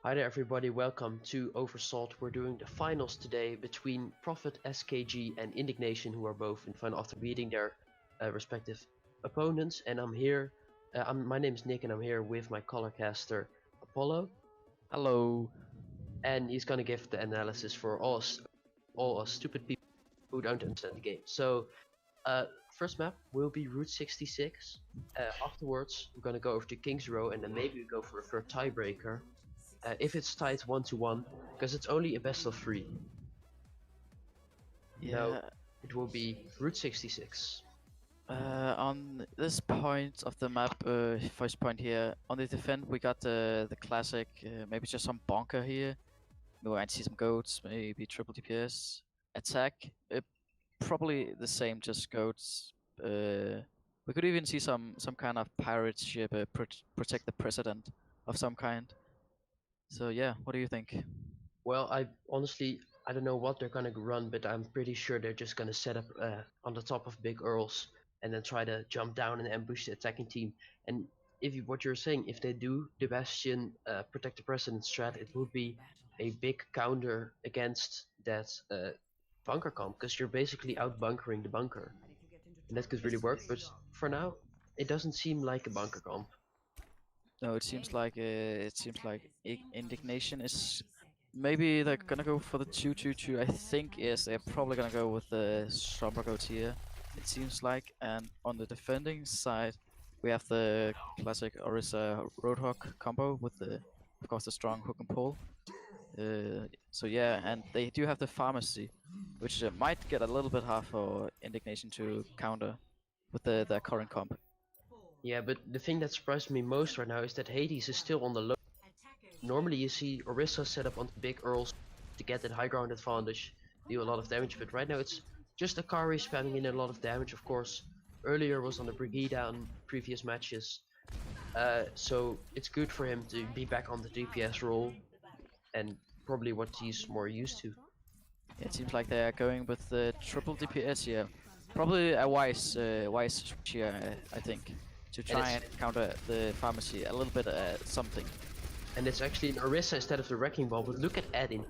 Hi there everybody, welcome to Oversalt. We're doing the finals today between Prophet, SKG and Indignation, who are both in final after beating their respective opponents. And I'm here, my name is Nick and I'm here with my colorcaster Apollo. Hello. And he's gonna give the analysis for all us stupid people who don't understand the game. So, first map will be Route 66. Afterwards, we're gonna go over to King's Row and then maybe we go for a third tiebreaker. If it's tied 1-1, because it's only a best of 3. Yeah. No, it will be Route 66. On this point of the map, first point here, on the defend we got the classic, maybe just some bunker here. We might see some goats, maybe triple DPS. Attack, probably the same, just goats. We could even see some kind of pirate ship protect the president of some kind. So yeah, what do you think? Well, I don't know what they're gonna run, but I'm pretty sure they're just gonna set up on the top of Big Earls and then try to jump down and ambush the attacking team. And what you're saying, if they do the Bastion protect the president strat, it would be a big counter against that bunker comp, because you're basically out bunkering the bunker, and that could really work. But for now, it doesn't seem like a bunker comp. No, it seems like Indignation is maybe they're gonna go for the 2-2-2. I think they're probably gonna go with the Somber Goat here. It seems like, and on the defending side, we have the classic Orisa Roadhog combo with of course, the strong hook and pull. So yeah, and they do have the pharmacy, which might get a little bit hard for Indignation to counter with their current comp. Yeah, but the thing that surprised me most right now is that Hades is still on the low. Normally you see Orisa set up on Big Earls to get that high ground advantage, deal a lot of damage, but right now it's just Akari spamming in a lot of damage. Of course, earlier was on the Brigida on previous matches, so it's good for him to be back on the DPS role, and probably what he's more used to. It seems like they are going with the triple DPS here. Probably a wise switch here, I think, to try and counter the pharmacy a little bit something. And it's actually an Orisa instead of the Wrecking Ball, but look at Adin.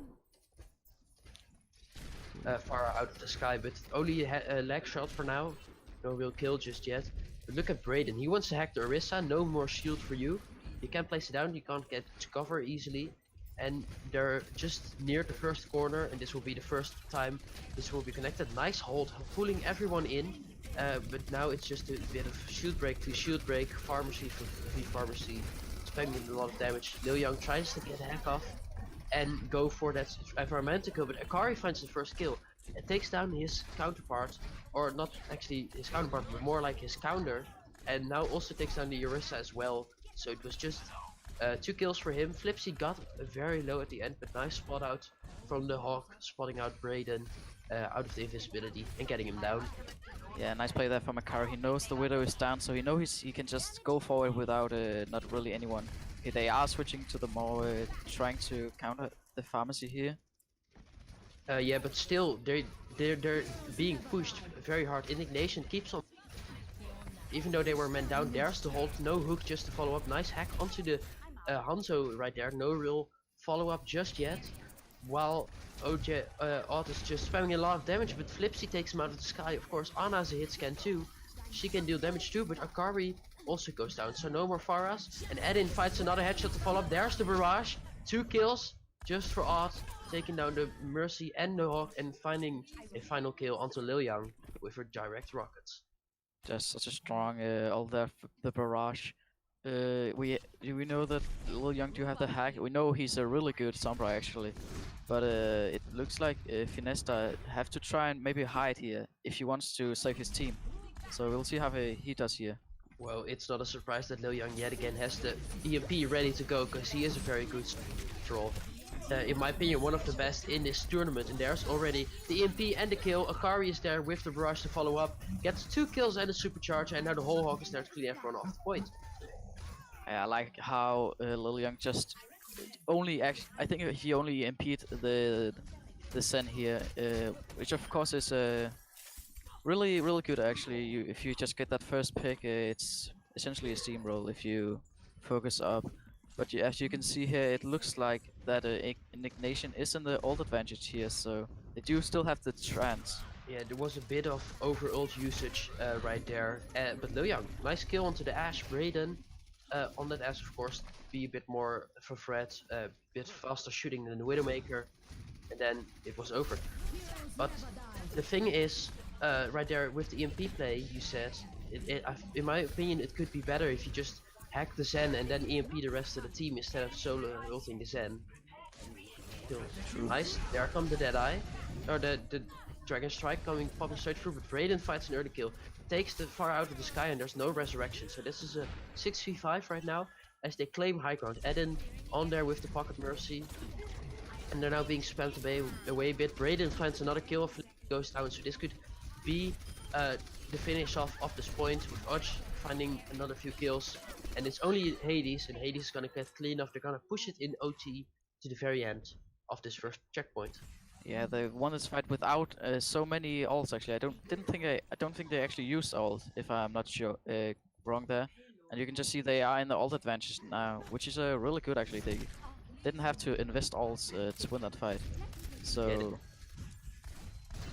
Far out of the sky, but only a leg shot for now. No real kill just yet. But look at Braden, he wants to hack the Orisa, no more shield for you. You can't place it down, you can't get to cover easily. And they're just near the first corner, and this will be the first time this will be connected. Nice hold, pulling everyone in. But now it's just a bit of shield break to shield break, pharmacy for pharmacy, spamming a lot of damage. Lil Young tries to get a hack off and go for that environmental kill, but Akari finds the first kill and takes down his counterpart, or not actually his counterpart, but more like his counter, and now also takes down the Orisa as well. So it was just 2 kills for him. Flipsy got very low at the end, but nice spot out from the Hawk, spotting out Braden out of the invisibility and getting him down. Yeah, nice play there from Akari. He knows the Widow is down, so he knows he can just go forward without not really anyone. Okay, they are switching to the more trying to counter the pharmacy here. Yeah, but still they're being pushed very hard. Indignation keeps on, even though they were men down. There's the hold, no hook, just to follow up. Nice hack onto the Hanzo right there. No real follow up just yet. While Odd is just spamming a lot of damage, but Flipsy takes him out of the sky. Of course, Ana has a hit scan too. She can deal damage too, but Akari also goes down. So no more Pharas. And Edin fights another headshot to follow up. There's the barrage. 2 kills just for Odd, taking down the Mercy and the Hawk and finding a final kill onto Lil Young with her direct rockets. Just such a strong all the barrage. We know that Lil Young do have the hack. We know he's a really good Sombra actually, but it looks like Finesta have to try and maybe hide here if he wants to save his team. So we'll see how he does here. Well, it's not a surprise that Lil Young yet again has the EMP ready to go, because he is a very good troll. In my opinion, one of the best in this tournament, and there's already the EMP and the kill. Akari is there with the barrage to follow up, gets 2 kills and a supercharge, and now the whole Hawk is there to clean everyone off the point. I like how Lil Young just I think he only EMP'd the Zen here, which of course is really good actually. If you just get that first pick, it's essentially a steamroll if you focus up. But as you can see here, it looks like that Indignation is in the old advantage here, so they do still have the trance. Yeah, there was a bit of overult usage right there. But Liuyang, nice kill onto the Ashe. Braden on that Ashe, of course, be a bit more of a threat, a bit faster shooting than the Widowmaker, and then it was over. But the thing is, right there with the EMP play, you said, in my opinion, it could be better if you just hack the Zen and then EMP the rest of the team instead of solo ulting the Zen. Nice, there come the Deadeye, or the Dragon Strike popping straight through, but Raiden fights an early kill. Takes the far out of the sky and there's no resurrection. So this is a 6v5 right now as they claim high ground. Eden on there with the Pocket Mercy. And they're now being spammed away a bit. Raiden finds another kill, goes down, so this could be the finish off of this point with Odge finding another few kills. And it's only Hades, and Hades is gonna get clean off. They're gonna push it in OT to the very end of this first checkpoint. Yeah, they won this fight without so many ults. Actually, I don't think they actually used ult. If I'm not sure wrong there, and you can just see they are in the ult advantage now, which is really good actually. They didn't have to invest ults to win that fight. So yeah,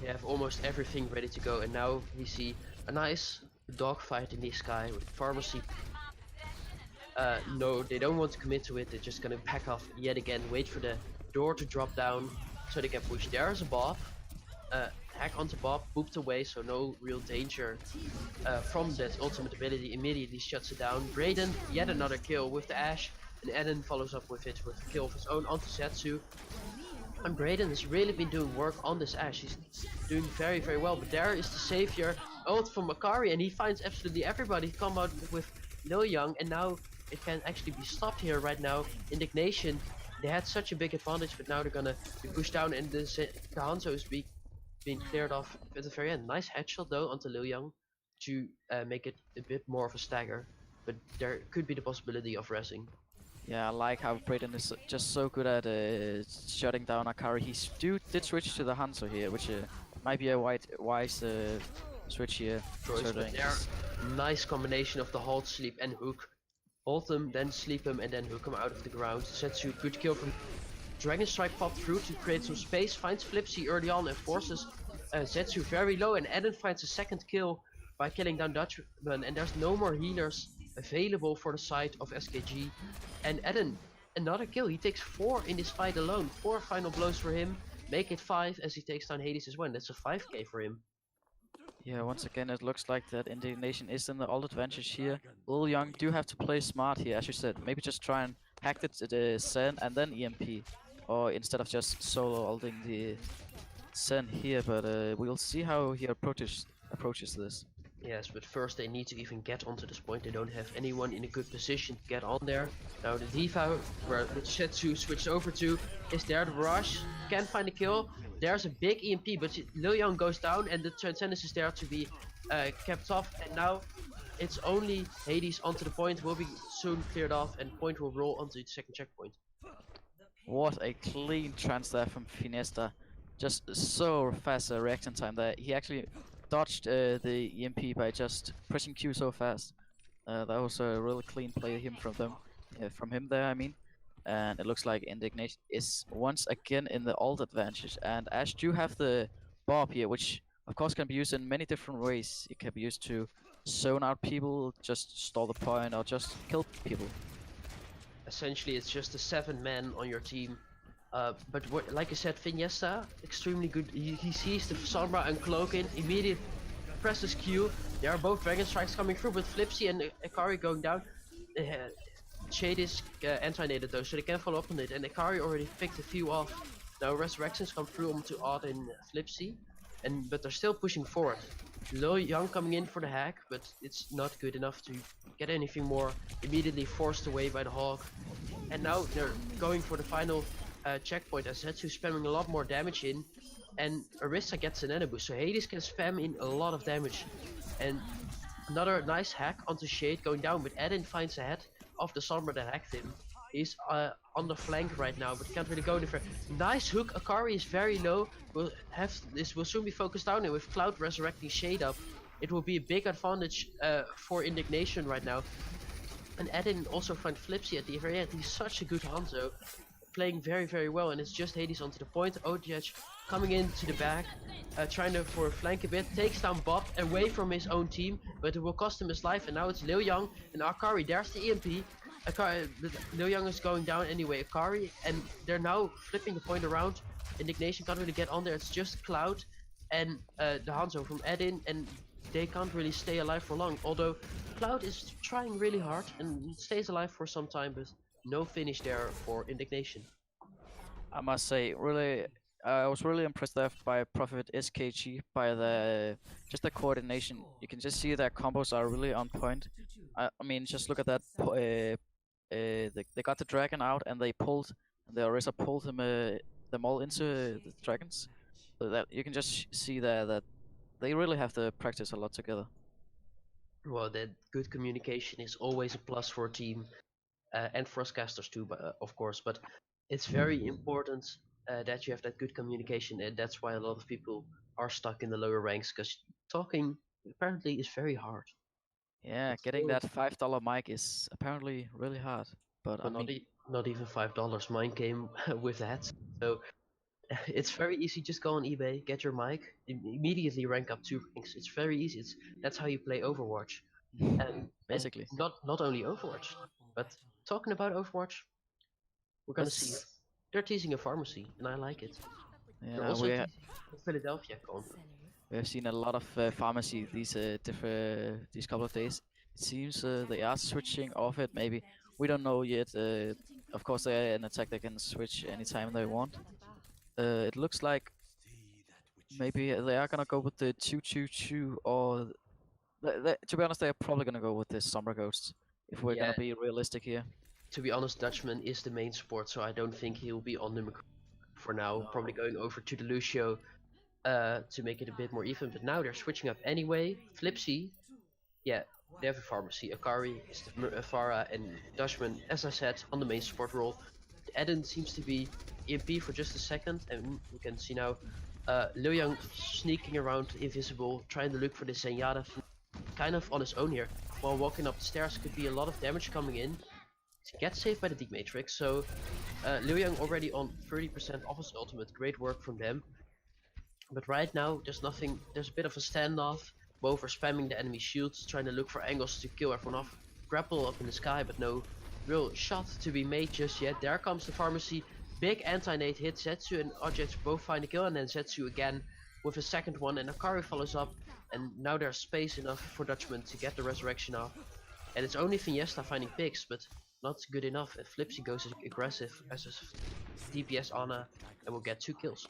they have almost everything ready to go, and now we see a nice dogfight in the sky with Pharmacy. No, they don't want to commit to it. They're just gonna back off yet again. Wait for the door to drop down so they can push. There's a Bob. Hack onto Bob, booped away, so no real danger from that ultimate ability. Immediately shuts it down. Braden, yet another kill with the Ashe, and Eden follows up with it with a kill of his own onto Setsu. And Braden has really been doing work on this Ashe. He's doing very, very well. But there is the savior ult from Makari, and he finds absolutely everybody. Come out with Liuyang, and now it can actually be stopped here right now. Indignation, they had such a big advantage, but now they're gonna be pushed down, and the Hanzo is being cleared off at the very end. Nice headshot though onto Liuyang to make it a bit more of a stagger, but there could be the possibility of resing. yeah, I like how Braden is just so good at shutting down Akari. He did switch to the Hanzo here, which might be a wise switch here. Nice combination of the hold, sleep, and hook. Hold him, then sleep him, and then hook him out of the ground. Setsu, good kill from Dragon Strike popped through to create some space, finds Flipsy early on and forces Zetsu very low, and Eden finds a second kill by killing down Dutchman, and there's no more healers available for the side of SKG. And Eden, another kill, he takes 4 in this fight alone, 4 final blows for him, make it 5 as he takes down Hades as well. That's a 5k for him. Yeah, once again it looks like that Indignation is in the ult advantage here. Liuyang do have to play smart here, as you said, maybe just try and hack the Zen and then EMP. Or instead of just solo ulting the Zen here, but we'll see how he approaches this. Yes, but first they need to even get onto this point. They don't have anyone in a good position to get on there. Now the Diva, where the Setsu switched over to, is there. The Barrage can find a kill. There's a big EMP, but Liuyang goes down, and the Transcendence is there to be kept off. And now it's only Hades onto the point, will be soon cleared off, and point will roll onto the second checkpoint. What a clean trance there from Finesta. Just so fast reaction time there. He actually dodged the EMP by just pressing Q so fast. That was a really clean play from him there, I mean. And it looks like Indignation is once again in the ult advantage. And Ashe do have the Bob here, which of course can be used in many different ways. It can be used to zone out people, just stall the point, or just kill people. Essentially, it's just a 7-man on your team. But like I said, Finesta, extremely good. He sees the Sombra and Cloak in, immediately presses Q. There are both Dragon Strikes coming through, with Flipsy and Akari going down. Shade is anti-nated though, so they can follow up on it, and Akari already picked a few off. Now Resurrections come through onto Odd and Flipsy, but they're still pushing forward. Liuyang coming in for the hack, but it's not good enough to get anything more. Immediately forced away by the Hawk. And now they're going for the final checkpoint, as Zetsu spamming a lot more damage in, and Orisa gets an enemy boost, so Hades can spam in a lot of damage. And another nice hack onto Shade going down, but Eden finds a head of the Sombra that hacked him. He's on the flank right now, but can't really go any further. Nice hook. Akari is very low. This will soon be focused down, and with Cloud resurrecting Shade up, it will be a big advantage for Indignation right now. And Edin also find Flipsy at the very end. He's such a good Hanzo, playing very, very well. And it's just Hades onto the point. Odiach coming into the back, trying to for a flank a bit. Takes down Bob away from his own team, but it will cost him his life. And now it's Liu Yang and Akari. There's the EMP. Liu Yang is going down anyway. Akari, and they're now flipping the point around. Indignation can't really get on there. It's just Cloud and the Hanzo from Edin, and they can't really stay alive for long. Although Cloud is trying really hard and stays alive for some time, but no finish there for Indignation. I must say, really, I was really impressed there by Prophet SKG by the just the coordination. You can just see their combos are really on point. I mean, just look at that. They got the dragon out and they pulled, the Orisa pulled them all into the dragons. So that you can just see there that they really have to practice a lot together. Well, that good communication is always a plus for a team, and for us casters too, but, of course. But it's very important that you have that good communication, and that's why a lot of people are stuck in the lower ranks, because talking apparently is very hard. Yeah, It's getting always- that $5 mic is apparently really hard. But I But mean, not even $5. Mine came with that, so it's very easy. Just go on eBay, get your mic, immediately rank up 2 ranks. It's very easy. That's how you play Overwatch. And basically. not only Overwatch, but talking about Overwatch, we're gonna see it. They're teasing a pharmacy, and I like it. They're Yeah, also teasing a Philadelphia comp. we have seen a lot of pharmacy these couple of days. It seems they are switching off it. Maybe we don't know yet. Of course, they're an attack they can switch anytime they want. It looks like maybe they are gonna go with the 2-2-2, or to be honest, they're probably gonna go with the Sombra Ghost. If we're gonna be realistic here. To be honest, Dutchman is the main support, so I don't think he'll be on the for now. Probably going over to the Lucio to make it a bit more even. But now they're switching up anyway. Flipsy, yeah, they have a pharmacy. Akari is the Farah, and Dutchman, as I said, on the main support role. Eden seems to be EMP for just a second, and you can see now Liu Yang sneaking around invisible, trying to look for the Zenyatta, kind of on his own here. While walking up the stairs, could be a lot of damage coming in. Gets saved by the Deep Matrix, so Liu Yang already on 30% of his ultimate. Great work from them. But right now, there's nothing. There's a bit of a standoff. Both are spamming the enemy shields, trying to look for angles to kill everyone off. Grapple up in the sky, but no real shot to be made just yet. There comes the pharmacy. Big anti-nade hit. Zetsu and Objects both find a kill, and then Zetsu again with a second one, and Akari follows up. And now there's space enough for Dutchman to get the resurrection off. And it's only Fiesta finding picks, but not good enough. If Flipsy goes aggressive as a DPS Ana, and will get 2 kills.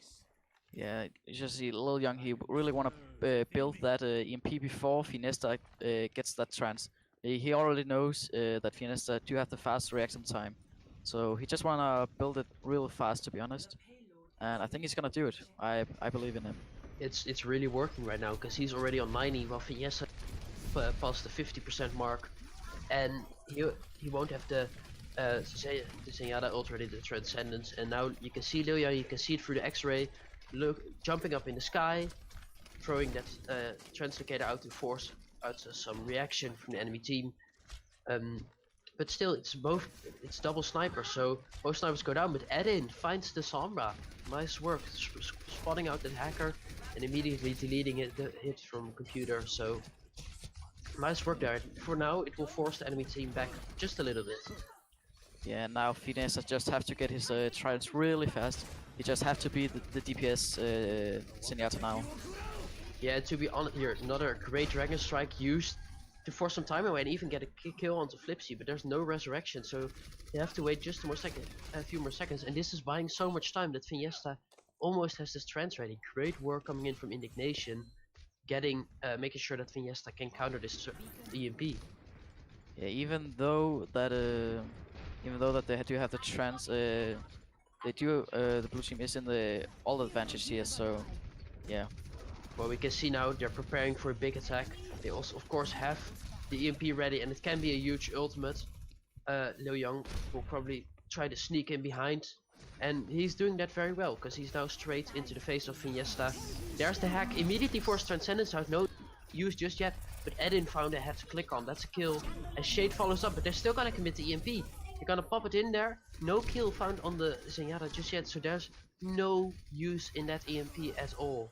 Yeah, you just see Lil Young. He really want to build that EMP before Fiesta gets that trance. He already knows that Fiesta do have the fast reaction time, so he just wanna build it real fast, to be honest. And I think he's gonna do it. I believe in him. It's really working right now, because he's already on 90, while Fiesta passed the 50% mark, and he won't have the Zenyatta already, the Transcendence. And now you can see Lilia, you can see it through the X-ray, look, jumping up in the sky, throwing that Translocator out to force out some reaction from the enemy team. But still, it's double sniper, so both snipers go down, but Edin finds the Sombra. Nice work, spotting out the hacker and immediately deleting the hit from computer, so nice work there. For now, it will force the enemy team back just a little bit. Yeah, now Fiesta just have to get his trials really fast. He just have to be the DPS Zenyatta now. Yeah, to be honest, here, another great Dragon Strike used to force some time away and even get a kill onto Flipsy, but there's no resurrection, so you have to wait just a few more seconds, and this is buying so much time that Fiesta almost has this trance ready. Great work coming in from Indignation, making sure that Fiesta can counter this EMP. Yeah, even though that they do have the trance, the blue team is in the all advantage here, so yeah. Well, we can see now they're preparing for a big attack. They also, of course, have the EMP ready, and it can be a huge ultimate. Liu Yang will probably try to sneak in behind, and he's doing that very well, because he's now straight into the face of Fiesta. There's the hack, immediately forced Transcendence out, no use just yet. but Edin found a head to click on. That's a kill. And Shade follows up, but they're still gonna commit the EMP. They're gonna pop it in there. No kill found on the Zenyatta just yet, so there's no use in that EMP at all.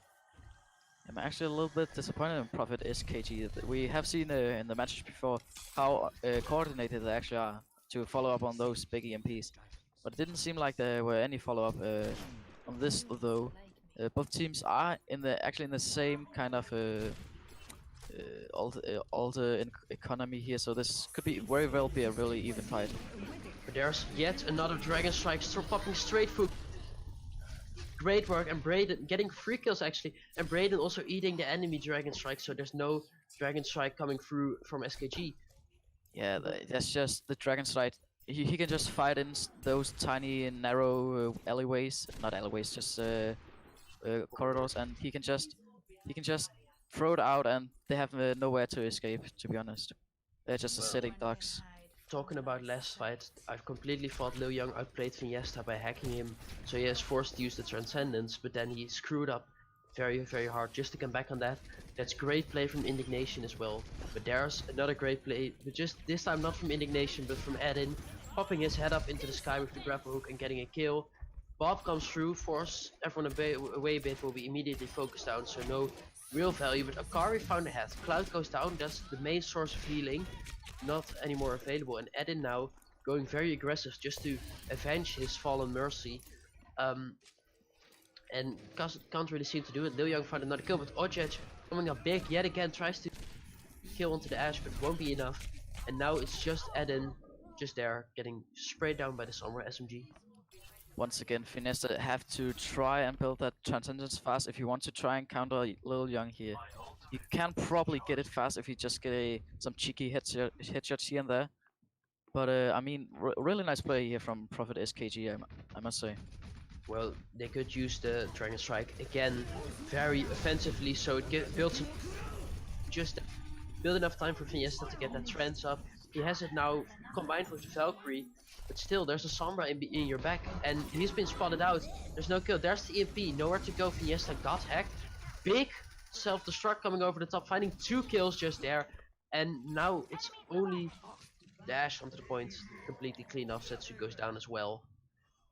I'm actually a little bit disappointed in Prophet SKG. We have seen in the matches before how coordinated they actually are to follow up on those big EMPs. But it didn't seem like there were any follow-up on this, though. Both teams are actually in the same kind of alter economy here, so this could be very well be a really even fight. But there's yet another Dragon Strike popping straight through. Great work, and Braden getting 3 kills actually, and Braden also eating the enemy Dragon Strike, so there's no Dragon Strike coming through from SKG. Yeah, that's just the Dragon Strike. He can just fight in those tiny narrow alleyways, not alleyways, just corridors, and he can just throw it out, and they have nowhere to escape. To be honest, they're just sitting ducks. Talking about last fight, I've completely thought Liu Young outplayed Fiesta by hacking him, so he is forced to use the Transcendence, but then he screwed up very hard. Just to come back on that, that's great play from Indignation as well. But there's another great play, but just this time not from Indignation but from Edin, popping his head up into the sky with the grapple hook and getting a kill. Bob comes through, force everyone away a bit, will be immediately focused down, so no real value. But Akari found a head, Cloud goes down, that's the main source of healing, not anymore available, and Edin now going very aggressive just to avenge his fallen Mercy. And can't really seem to do it. Liu Young found another kill, but Njick coming up big yet again, tries to kill onto the Ash, but won't be enough. And now it's just Edin, just there, getting sprayed down by the Sombra SMG. Once again, Fiesta have to try and build that Transcendence fast if you want to try and counter Liu Young here. You can probably get it fast if you just get some cheeky headshots here and there. But I mean, really nice play here from Prophet SKG, I must say. Well, they could use the Dragon Strike again, very offensively, so it builds just build enough time for Fiesta to get that trance up. He has it now combined with the Valkyrie, but still there's a Sombra in your back, and he's been spotted out. There's no kill. There's the EMP, nowhere to go. Fiesta got hacked. Big self-destruct coming over the top, finding 2 kills just there, and now it's only Dash onto the point, completely clean off. Setsu goes down as well.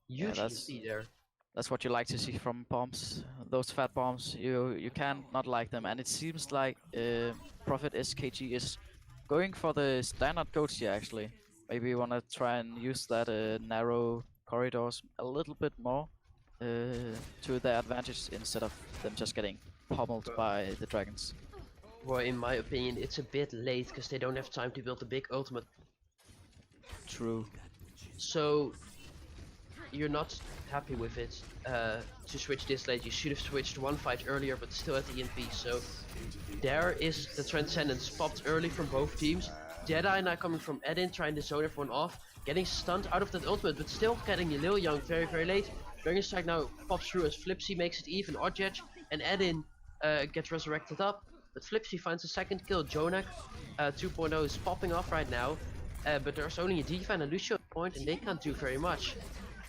Huge EMP there. That's what you like to see from bombs. Those fat bombs, you can not like them, and it seems like Prophet SKG is going for the standard goats here actually. Maybe you wanna try and use that narrow corridors a little bit more to their advantage instead of them just getting pummeled by the dragons. Well, in my opinion, it's a bit late because they don't have time to build a big ultimate. True. So you're not happy with it to switch this late. You should have switched one fight earlier, but still at the EMP. So there is the Transcendence popped early from both teams. Jedi now coming from Edin, trying to zone everyone off, getting stunned out of that ultimate, but still getting Liu Young very late. Dragon Strike now pops through as Flipsy makes it even. Njick and Edin gets resurrected up, but Flipsy finds a second kill. Jonak 2.0 is popping off right now, but there's only a D.Va and a Lucio point, and they can't do very much.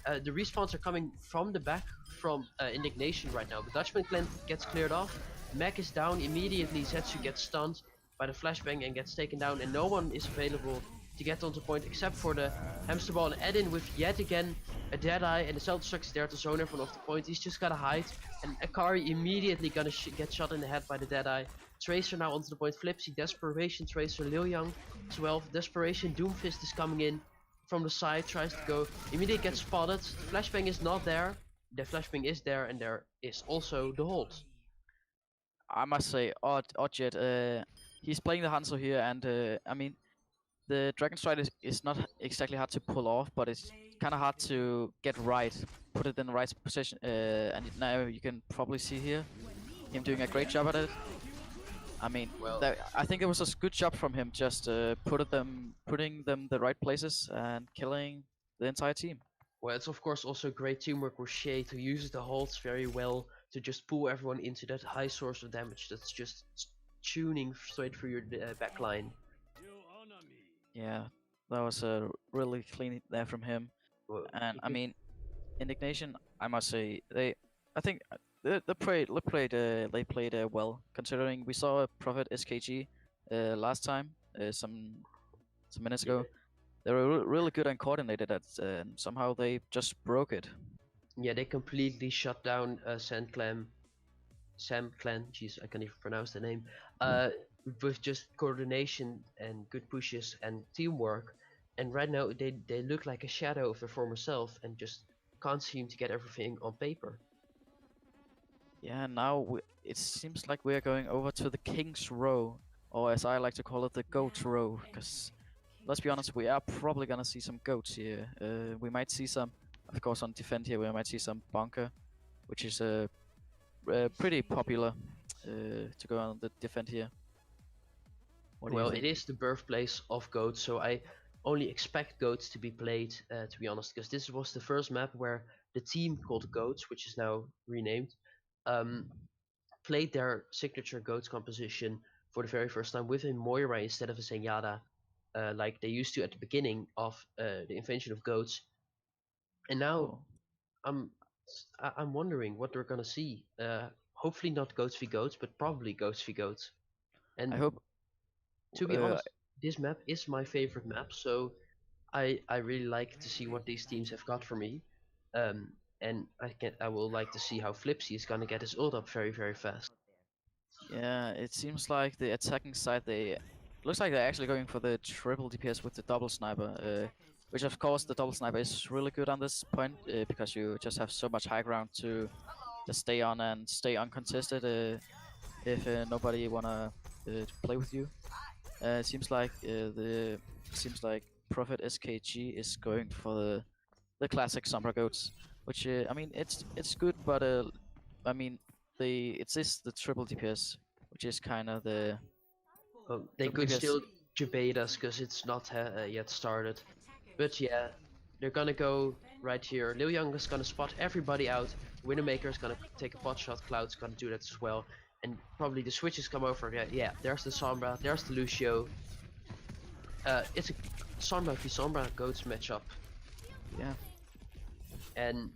The respawns are coming from the back from Indignation right now. The Dutchman clan gets cleared off. Mac is down immediately. Zetsu gets stunned by the flashbang and gets taken down, and no one is available to get onto point except for the hamster ball. And Edin with yet again a Deadeye, and the self-destruct is there to zone everyone off the point. He's just gotta hide, and Akari immediately gonna get shot in the head by the Deadeye. Tracer now onto the point. Flipsy, Desperation, Tracer, Liu Young as well. Desperation, Doomfist is coming in from the side, tries to go, immediately gets spotted. The flashbang is not there. The flashbang is there, and there is also the hold. I must say, Njick, he's playing the Hanzo here, and I mean, the Dragon Strike is not exactly hard to pull off, but it's kind of hard to get right, put it in the right position, and now you can probably see here him doing a great job at it. I mean, well, I think it was a good job from him, just putting them the right places and killing the entire team. Well, it's of course also great teamwork with Shade, who uses the holds very well to just pull everyone into that high source of damage that's just tuning straight through your back line. Yeah, that was really clean there from him. Well, And I mean, Indignation, I must say, I think they played well, considering we saw a Prophet SKG last time, some minutes ago. They were really good and coordinated at, and somehow they just broke it. Yeah, they completely shut down Sam Clan, jeez, I can't even pronounce the name, with just coordination and good pushes and teamwork. And right now they look like a shadow of their former self and just can't seem to get everything on paper. Yeah, now it seems like we are going over to the King's Row, or as I like to call it, the Goat Row, because let's be honest, we are probably gonna see some goats here. We might see some, of course, on defend here. We might see some bunker, which is pretty popular to go on the defend here. What do you Well, think? it is the birthplace of goats, so I only expect goats to be played, to be honest, because this was the first map where the team called Goats, which is now renamed, um, played their signature Goats composition for the very first time with a Moira instead of a Zenyatta, like they used to at the beginning of the invention of Goats. And now Oh, I'm I'm wondering what we're gonna see. Hopefully not Goats v Goats, but probably Goats v Goats. I And hope. to be Uh, honest, this map is my favorite map, so I really like to see what these teams have got for me. Um, and I will like to see how Flipsy is gonna get his ult up very fast. yeah, it seems like the attacking side, they looks like they're actually going for the triple DPS with the double sniper, which of course the double sniper is really good on this point because you just have so much high ground to just stay on and stay uncontested if nobody wanna play with you. It seems like Prophet SKG is going for the classic Sombra goats, which I mean it's good, but I mean it's this the triple DPS, which is kind of the They triple could DPS. still debate us because it's not yet started. But yeah, they're gonna go right here. Liu Young is gonna spot everybody out. Widowmaker is gonna take a pot shot. Cloud's gonna do that as well. And probably the switches come over. Yeah, there's the Sombra, there's the Lucio. It's a Sombra v Sombra Goats matchup. Yeah, And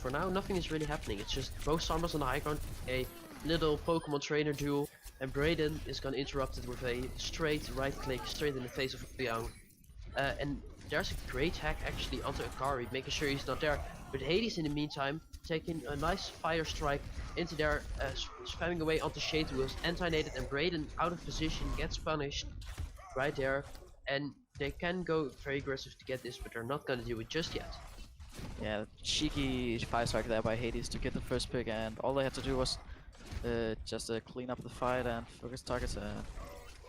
for now, nothing is really happening. It's just both Sombras on the high ground, a little Pokemon trainer duel, and Brayden is gonna interrupt it with a straight right click straight in the face of Liu Young. And there's a great hack actually onto Akari, making sure he's not there. But Hades in the meantime, taking a nice fire strike into there, spamming away onto Shade who is anti-nated, and Brayden out of position gets punished right there. And they can go very aggressive to get this, but they're not gonna do it just yet. yeah, cheeky fire strike there by Hades to get the first pick, and all they had to do was just clean up the fight and focus targets.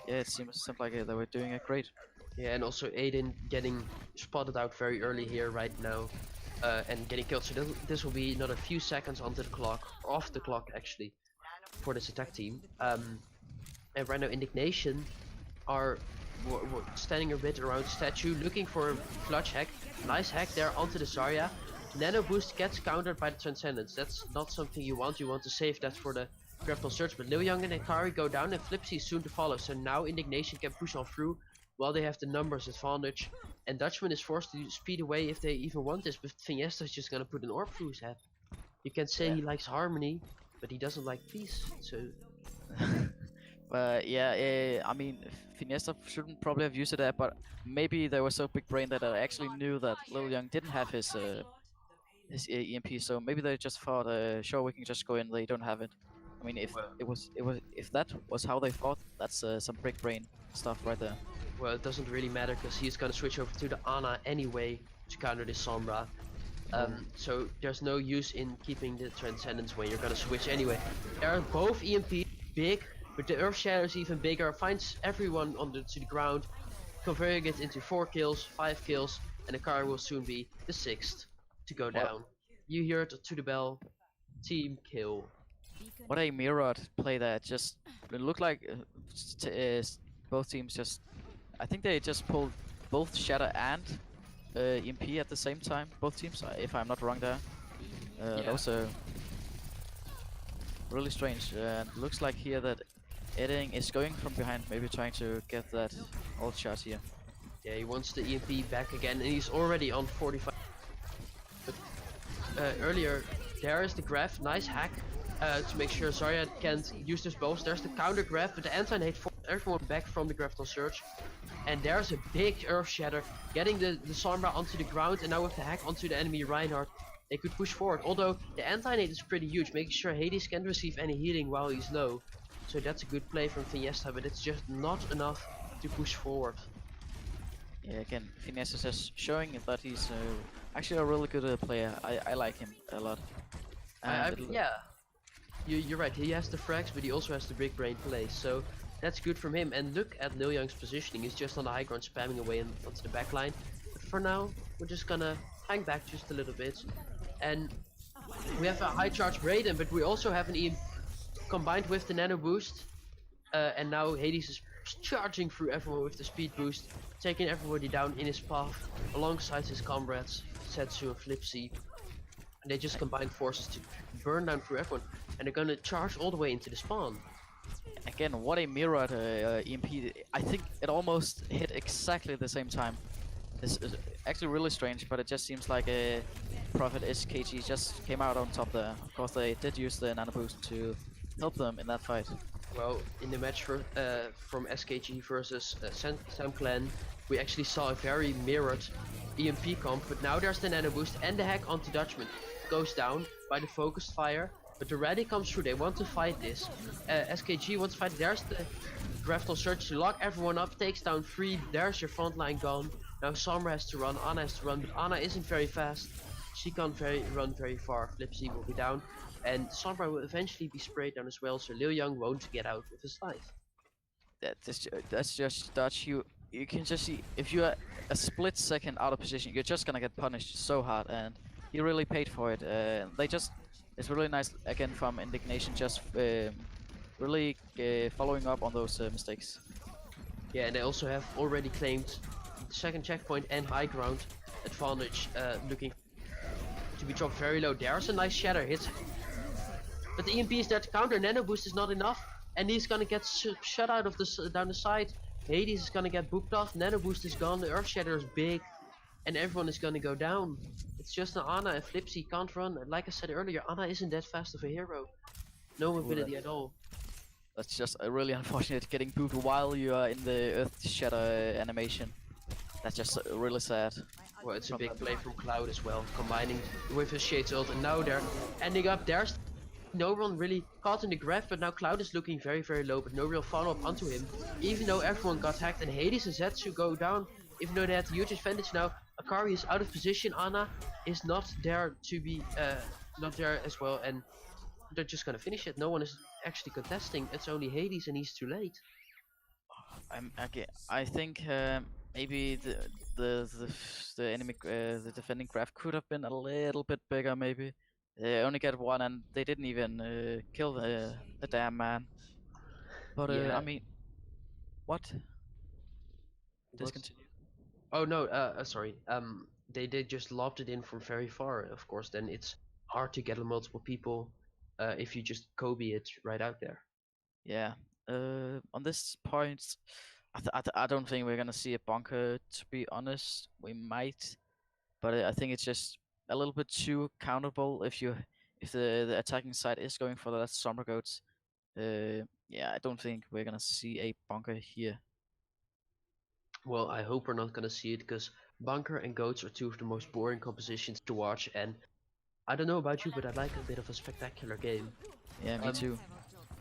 Yeah, it seems like they were doing it great. Yeah, and also Aiden getting spotted out very early here right now, and getting killed. So this will be another few seconds onto the clock, or off the clock actually, for this attack team. And right now Indignation are standing a bit around statue, looking for a clutch hack. Nice hack there onto the Zarya. Nano boost gets countered by the Transcendence. That's not something you want. You want to save that for the grapple search. But Liu Young and Akari go down, and Flipsy is soon to follow. So now Indignation can push on through while they have the numbers advantage. And Dutchman is forced to speed away if they even want this. But Fiesta is just gonna put an orb through his head. You can say Yeah. he likes harmony, but he doesn't like peace. So But yeah, I mean, Finesta shouldn't probably have used it there, but maybe they were so big brain that I actually knew that Lil Young didn't have his EMP, so maybe they just thought, sure, we can just go in. They don't have it. I mean, if that was how they thought, that's some big brain stuff right there. well, it doesn't really matter because he's gonna switch over to the Ana anyway to counter this Sombra. So there's no use in keeping the Transcendence when you're gonna switch anyway. They are both EMP big, but the Earth Shadow is even bigger, finds everyone to the ground, converting it into 4 kills, 5 kills, and the car will soon be the 6th to go down. You hear it to the bell, team kill. What a mirrored play there. Just it looked like both teams just. I think they just pulled both Shatter and EMP at the same time. Both teams, if I'm not wrong there. That was really strange. And looks like here that Edding is going from behind, maybe trying to get that ult shot here. Yeah, he wants the EMP back again, and he's already on 45. But earlier, there is the graph, nice hack to make sure Zarya can't use this bows. There's the counter graph, but the anti-nade everyone back from the Graphical Surge. And there's a big Earth Shatter, getting the Sombra onto the ground, and now with the hack onto the enemy Reinhardt, they could push forward. Although the anti-nade is pretty huge, making sure Hades can't receive any healing while he's low. So that's a good play from Fiesta, but it's just not enough to push forward. Yeah, again, Finesse is just showing that he's actually a really good player. I like him a lot. Yeah, you're right. He has the frags, but he also has the big brain play. So that's good from him. And look at Lil Young's positioning. He's just on the high ground spamming away onto the back line. But for now, we're just gonna hang back just a little bit. And we have a high charge Raiden, but we also have an EM combined with the nano boost. And now Hades is charging through everyone with the speed boost, taking everybody down in his path alongside his comrades, Setsu and Flipsy. And they just combine forces to burn down through everyone, and they're gonna charge all the way into the spawn. Again, what a mirrored EMP. I think it almost hit exactly at the same time. This is actually really strange, but it just seems like a Prophet SKG just came out on top there. Of course, they did use the nano boost to help them in that fight. Well, in the match from SKG versus Sam Clan, we actually saw a very mirrored EMP comp, but now there's the nano boost and the hack onto Dutchman. Goes down by the focused fire, but the ready comes through. They want to fight this. SKG wants to fight. There's the Graphical Surge to lock everyone up, takes down 3. There's your front line gone. Now Sombra has to run, Ana has to run, but Ana isn't very fast. She can't run very far. Flipsy will be down, and Sombra will eventually be sprayed down as well, so Lil Young won't get out with his life. That's just Dutch. You can just see, if you are a split second out of position, you're just gonna get punished so hard, and he really paid for it. It's really nice again from Indignation, just really following up on those mistakes. Yeah, and they also have already claimed the second checkpoint and high ground advantage, looking to be dropped very low. There's a nice shatter hit, but the EMP is there to counter. Nano boost is not enough, and he's gonna get shut out of down the side. Hades is gonna get booked off. Nano boost is gone. The Earth Shatter is big, and everyone is gonna go down. It's just an Ana and Flipsy can't run. Like I said earlier, Ana isn't that fast of a hero. No mobility at all. That's just really unfortunate, getting booped while you are in the Earth Shatter animation. That's just really sad. Well, it's a big play from Cloud as well, combining with his Shades ult, and now they're ending up. There's no one really caught in the grab, but now Cloud is looking very, very low, but no real follow-up onto him. Even though everyone got hacked, and Hades and Zetsu go down, even though they had a huge advantage now. Akari is out of position, Ana is not there to be, not there as well, and they're just gonna finish it. No one is actually contesting, it's only Hades, and he's too late. I think maybe the enemy the defending graph could have been a little bit bigger. Maybe they only get one, and they didn't even kill the damn man. But Yeah. I mean, what? Discontinue. Oh no, sorry. They just lobbed it in from very far. Of course, then it's hard to get multiple people if you just Kobe it right out there. Yeah. On this point, I don't think we're gonna see a bunker. To be honest, we might, but I think it's just a little bit too countable if the attacking side is going for that Summer Goats. Yeah, I don't think we're gonna see a bunker here. Well, I hope we're not gonna see it, because Bunker and Goats are two of the most boring compositions to watch, and I don't know about you, but I like a bit of a spectacular game. Yeah, me too.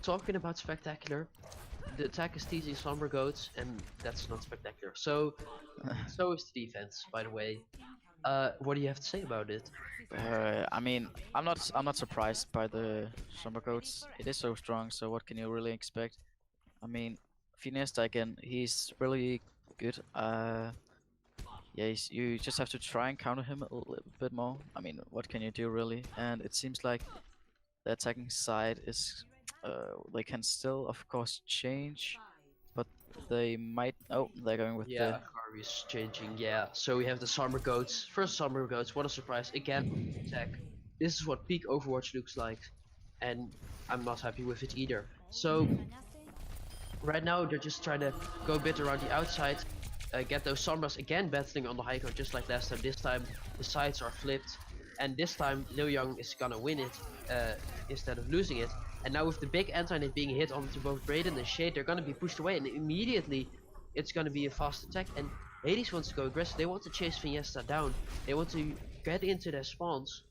Talking about spectacular, the attack is teasing Somber Goats, and that's not spectacular. So is the defense, by the way. What do you have to say about it? I mean, I'm not surprised by the Summer Goats. It is so strong, so what can you really expect? I mean, Finesta again, he's really good. Yeah, you just have to try and counter him a little bit more. I mean, what can you do really? And it seems like the attacking side is, they can still, of course, change, but they might. Oh, they're going with Yeah, Akari's changing. Yeah, so we have the Summer Goats. First Summer Goats. What a surprise! Again, attack. This is what peak Overwatch looks like, and I'm not happy with it either. So right now they're just trying to go a bit around the outside, get those Sombras again battling on the high ground just like last time. This time the sides are flipped, and this time Lil Young is gonna win it instead of losing it. And now with the big anti-nade being hit onto both Braden and Shade, they're gonna be pushed away, and immediately it's gonna be a fast attack. And Hades wants to go aggressive. They want to chase Fiesta down. They want to get into their spawns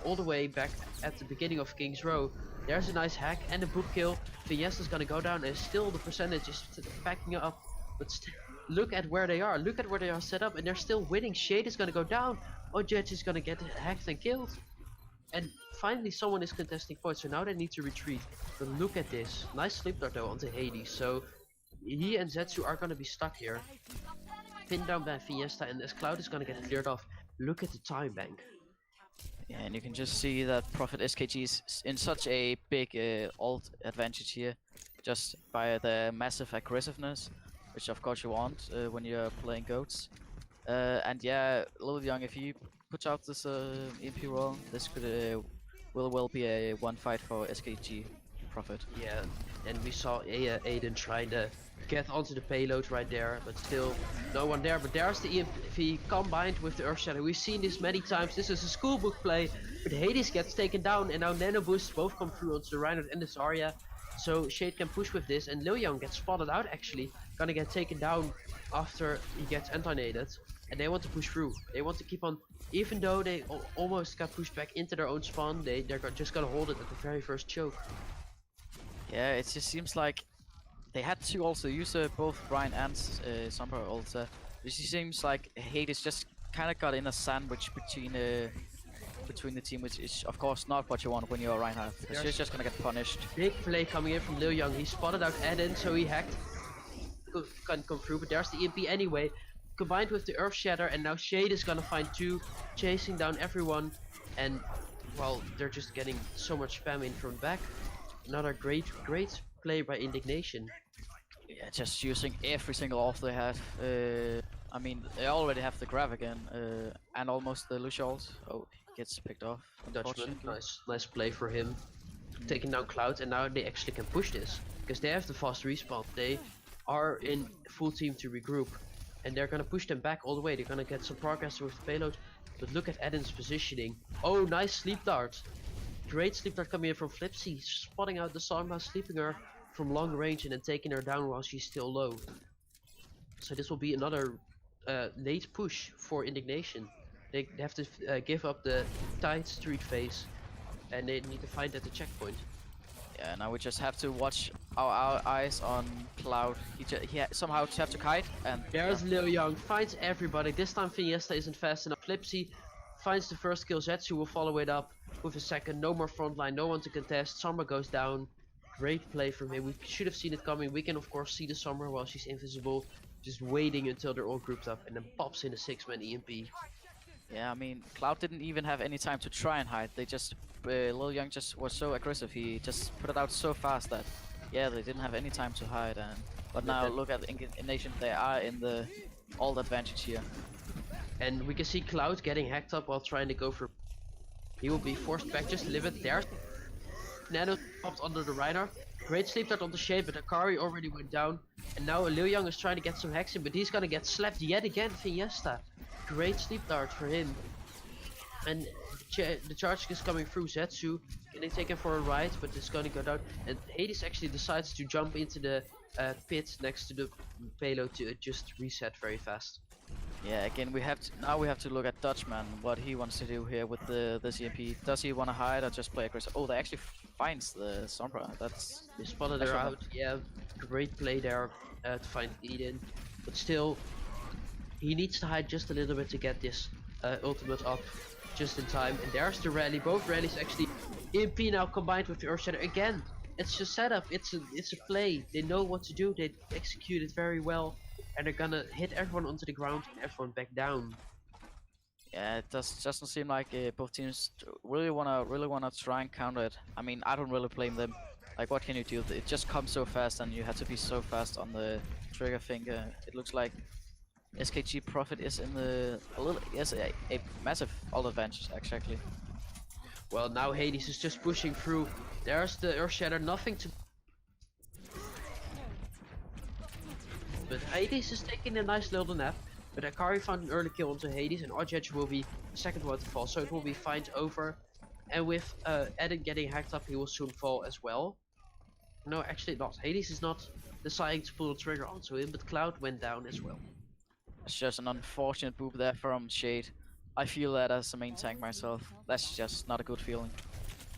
all the way back at the beginning of King's Row. There's a nice hack and a book kill. Fiesta's gonna go down, and still the percentage is backing up. But look at where they are. Look at where they are set up, and they're still winning. Shade is gonna go down. Njick is gonna get hacked and killed. And finally someone is contesting points, so now they need to retreat. But look at this. Nice sleep dart though onto Hades. So he and Zetsu are gonna be stuck here. Pinned down by Fiesta, and as Cloud is gonna get cleared off. Look at the time bank. Yeah, and you can just see that Prophet SKG is in such a big ult advantage here, just by the massive aggressiveness, which of course you want when you're playing goats. And yeah, Lil Young, if he puts out this EP roll, this could will well be a one fight for SKG Prophet. Yeah, and we saw Aiden trying to get onto the payload right there, but still no one there. But there's the EMP combined with the Earth Shadow. We've seen this many times. This is a schoolbook play, but Hades gets taken down, and now Nano Boosts both come through onto the Reinhardt and the Zarya. So Shade can push with this, and Lil Young gets spotted out actually. Gonna get taken down after he gets anti-naded. And they want to push through. They want to keep on, even though they almost got pushed back into their own spawn, they're just gonna hold it at the very first choke. Yeah, it just seems like they had to also use both Brian and Sombra also. It just seems like Hades just kind of got in a sandwich between the team, which is of course not what you want when you're Reinhardt. She's just gonna get punished. Big play coming in from Lil Young. He spotted out Eden, so he hacked. Can't come through, but there's the EMP anyway. Combined with the Earth Shatter, and now Shade is gonna find two, chasing down everyone, and well, they're just getting so much spam in from back. Another great play by Indignation. Yeah, just using every single off they have. I mean, they already have the grab again, and almost the Lucio ult. Oh, he gets picked off. Dutchman, nice play for him. Taking down Cloud, and now they actually can push this because they have the fast respawn. They are in full team to regroup. And they're gonna push them back all the way. They're gonna get some progress with the payload. But look at Eden's positioning. Oh, nice sleep dart. Great sleep dart coming in from Flipsy. Spotting out the Sombra, sleeping her from long range and then taking her down while she's still low. So this will be another late push for Indignation. They have to give up the tight street phase. And they need to find at the checkpoint. Yeah, now we just have to watch our eyes on Cloud. He somehow just have to kite, and there's Lil Young, finds everybody. This time Fiesta isn't fast enough. Flipsy finds the first kill. Zetsu will follow it up with a second. No more frontline, no one to contest. Sombra goes down. Great play from him. We should have seen it coming. We can of course see the Sombra while she's invisible, just waiting until they're all grouped up, and then pops in a 6-man EMP. Yeah, I mean, Cloud didn't even have any time to try and hide. They just, Lil Young just was so aggressive. He just put it out so fast that, yeah, they didn't have any time to hide. But now look at Indignation. They are in the ult advantage here. And we can see Cloud getting hacked up while trying to go for. He will be forced back just a little bit. There's Nano popped under the Reinhardt. Great sleep dart on the Shade, but Akari already went down. And now Lil Young is trying to get some hacks in, but he's gonna get slapped yet again. Fiesta. Great sleep dart for him. And the charge is coming through. Zetsu getting taken for a ride, but it's gonna go down. And Hades actually decides to jump into the pit next to the payload to just reset very fast. Yeah, again we have to look at Dutchman, what he wants to do here with the EMP. Does he want to hide or just play aggressive? Oh, they actually finds the Sombra. They spotted her out. Yeah, great play there to find Eden, but still. He needs to hide just a little bit to get this ultimate up just in time. And there's the rally. Both rallies actually EMP now combined with the Earth Shatter again. It's just setup. It's a play. They know what to do. They execute it very well, and they're gonna hit everyone onto the ground and everyone back down. Yeah, it doesn't seem like both teams really wanna try and counter it. I mean, I don't really blame them. Like, what can you do? It just comes so fast, and you have to be so fast on the trigger finger. It looks like SKG Prophet is in a massive ult advantage actually. Well, now Hades is just pushing through. There's the Earth Shatter, nothing to. But Hades is taking a nice little nap. But Akari found an early kill onto Hades, and Njick will be the second one to fall. So it will be fight over. And with Eden getting hacked up, he will soon fall as well. No, actually not. Hades is not deciding to pull the trigger onto him, but Cloud went down as well. It's just an unfortunate boop there from Shade. I feel that as a main tank myself. That's just not a good feeling.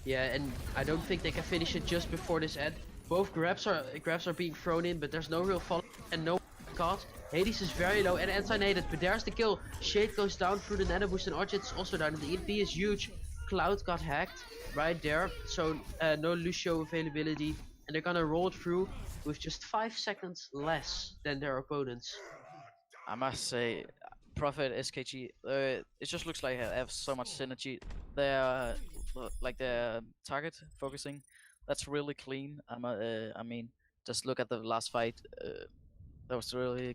Yeah, and I don't think they can finish it just before this end. Both grabs are being thrown in, but there's no real follow and no caught. Hades is very low and anti-nated, but there's the kill. Shade goes down through the nano boost and Orchid is also down. And the EMP is huge. Cloud got hacked right there, so no Lucio availability, and they're gonna roll through with just 5 seconds less than their opponents. I must say, Prophet, SKG, it just looks like they have so much synergy. They're like their target focusing, that's really clean. I mean, just look at the last fight. That was really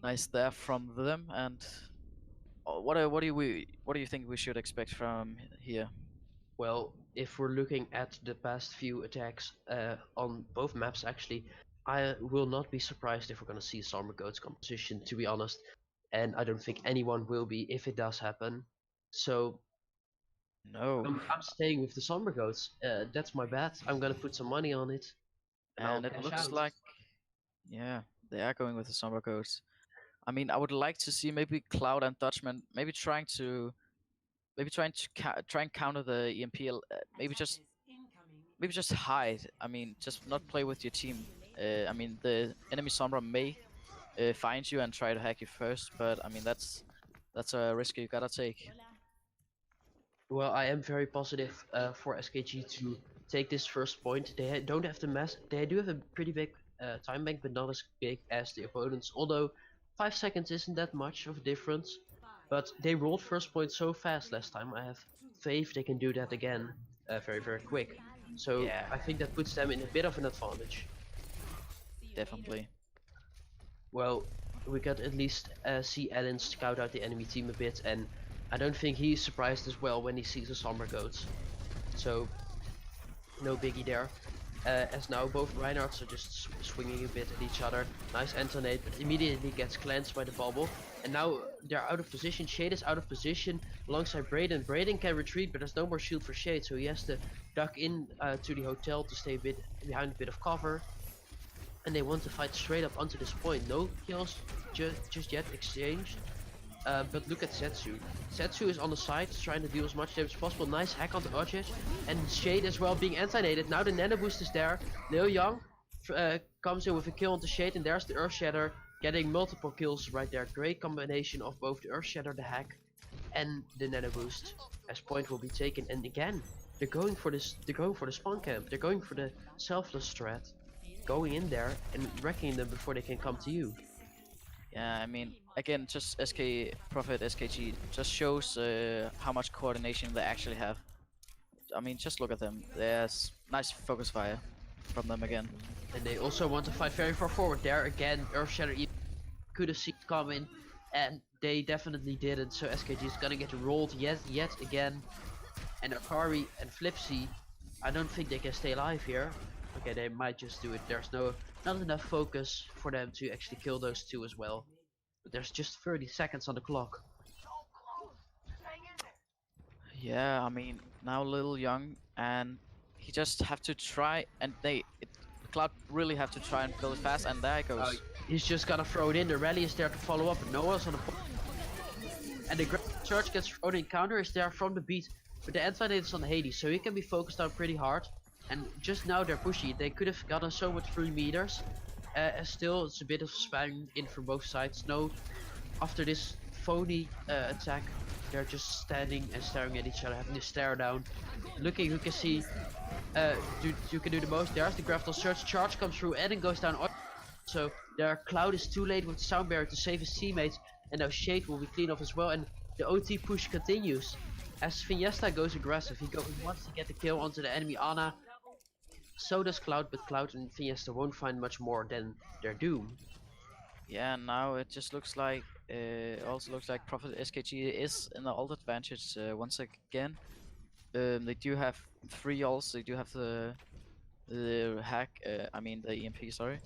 nice there from them. And what do you think we should expect from here? Well, if we're looking at the past few attacks on both maps, actually, I will not be surprised if we're going to see Summer Goat's composition, to be honest. And I don't think anyone will be if it does happen. So No. I'm staying with the Summer Goats. That's my bet. I'm going to put some money on it. And it looks like, yeah, they are going with the Sombra Codes. I mean, I would like to see maybe Cloud and Dutchman maybe trying to try and counter the EMP. Maybe just hide. I mean, just not play with your team. I mean, the enemy Sombra may find you and try to hack you first, but I mean that's a risk you gotta take. Well, I am very positive for SKG to take this first point. They don't have the mass. They do have a pretty big time bank, but not as big as the opponents. Although 5 seconds isn't that much of a difference. But they rolled first point so fast last time. I have faith they can do that again very, very quick. So Yeah. I think that puts them in a bit of an advantage. Definitely. Well, we could at least see Ellen scout out the enemy team a bit, and I don't think he's surprised as well when he sees the Somber Goats. So no biggie there. As now both Reinhardts are just swinging a bit at each other. Nice Antonate, but immediately gets cleansed by the bubble. And now they're out of position. Shade is out of position alongside Braden. Braden can retreat, but there's no more shield for Shade, so he has to duck in to the hotel to stay behind a bit of cover. And they want to fight straight up onto this point. No kills just yet exchanged. But look at Setsu. Setsu is on the side, trying to deal as much damage as possible. Nice hack onto Urchit. And Shade as well being anti-nated. Now the nano boost is there. Lil Young comes in with a kill onto Shade, and there's the Earth Shatter getting multiple kills right there. Great combination of both the Earth Shatter, the hack, and the nano boost. As point will be taken. And again, they're going for this. They're going for the spawn camp. They're going for the selfless strat. Going in there and wrecking them before they can come to you. Yeah, I mean, again, just Prophet SKG just shows how much coordination they actually have. I mean, just look at them. There's nice focus fire from them again. And they also want to fight very far forward there. Again, Earth Shatter could have seen it coming, and they definitely didn't. So SKG is gonna get rolled yet again. And Akari and Flipsy, I don't think they can stay alive here. Okay, they might just do it. There's not enough focus for them to actually kill those two as well. But there's just 30 seconds on the clock. Yeah, I mean, now Lil Young, and he just have to try, and Cloud really have to try and kill it fast, and there it goes. He's just gonna throw it in. The rally is there to follow up, but no one's on the point. And the Surge gets thrown in. Counter is there from the beat, but the anti-nade is on Hades, so he can be focused on pretty hard. And just now they're pushy. They could have gotten so much 3 meters. Still, it's a bit of spam in from both sides. No, after this phony attack, they're just standing and staring at each other, having to stare down, looking who can see, who can do the most. There's the Graphical Surge. Charge comes through, Eden goes down. So their Cloud is too late with the sound barrier to save his teammates, and now Shade will be clean off as well. And the OT push continues as Fiesta goes aggressive. He wants to get the kill onto the enemy Ana. So does Cloud, but Cloud and Fiesta won't find much more than their doom. Yeah, now it just looks like, also looks like Prophet SKG is in the ult advantage once again. They do have 3 ults, they do have the hack, I mean the EMP, sorry.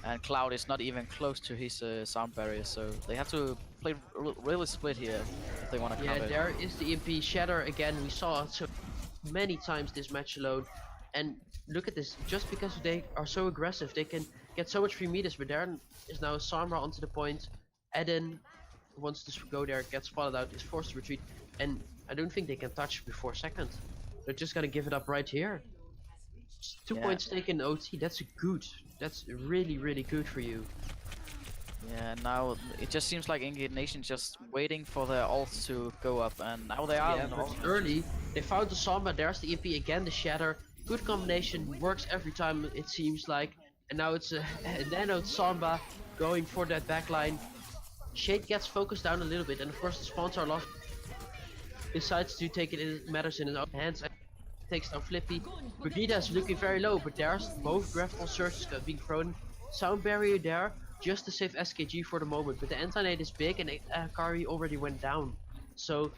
And Cloud is not even close to his sound barrier, so they have to play really split here if they want to counter. Yeah, there is the EMP Shatter again. We saw it. So many times this match alone. And look at this, just because they are so aggressive, they can get so much free meters. But there is now Sombra onto the point. Eden wants to go there, gets spotted out, is forced to retreat. And I don't think they can touch before second. They're just gonna give it up right here. 2 Yeah. points taken in OT, that's good. That's really, really good for you. Yeah, now it just seems like Indignation just waiting for their ult to go up, and now they are Yeah, on but ult. early, they found the Sombra, there's the EP again, the Shatter. Good combination, works every time it seems like. And now it's a Nano Sombra going for that backline. Shade gets focused down a little bit, and of course the spawns are lost. Decides to take matters in his own hands and takes down Flippy. Brigida is looking very low, but there's both grapple surges being thrown. Sound barrier there, just to save SKG for the moment, but the anti-nade is big and Akari already went down. So